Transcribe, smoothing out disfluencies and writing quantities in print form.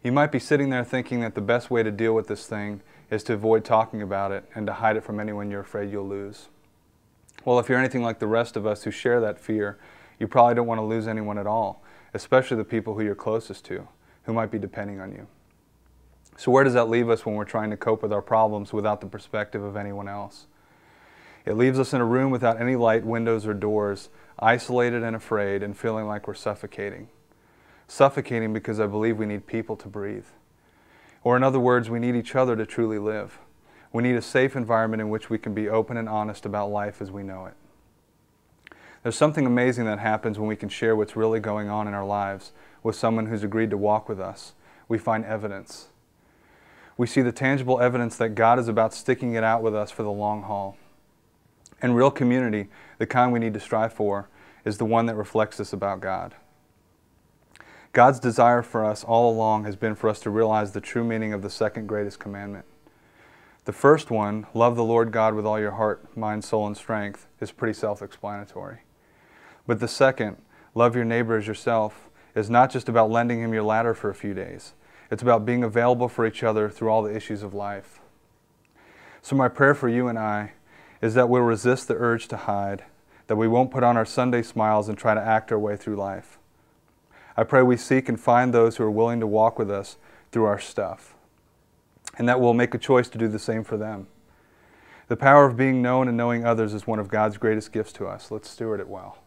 You might be sitting there thinking that the best way to deal with this thing is to avoid talking about it and to hide it from anyone you're afraid you'll lose. Well, if you're anything like the rest of us who share that fear, you probably don't want to lose anyone at all, especially the people who you're closest to, who might be depending on you. So where does that leave us when we're trying to cope with our problems without the perspective of anyone else? It leaves us in a room without any light, windows, or doors, isolated and afraid and feeling like we're suffocating. Suffocating because I believe we need people to breathe. Or in other words, we need each other to truly live. We need a safe environment in which we can be open and honest about life as we know it. There's something amazing that happens when we can share what's really going on in our lives with someone who's agreed to walk with us. We find evidence. We see the tangible evidence that God is about sticking it out with us for the long haul. And real community, the kind we need to strive for, is the one that reflects this about God. God's desire for us all along has been for us to realize the true meaning of the second greatest commandment. The first one, love the Lord God with all your heart, mind, soul, and strength, is pretty self-explanatory. But the second, love your neighbor as yourself, is not just about lending him your ladder for a few days. It's about being available for each other through all the issues of life. So my prayer for you and I is that we'll resist the urge to hide, that we won't put on our Sunday smiles and try to act our way through life. I pray we seek and find those who are willing to walk with us through our stuff, and that we'll make a choice to do the same for them. The power of being known and knowing others is one of God's greatest gifts to us. Let's steward it well.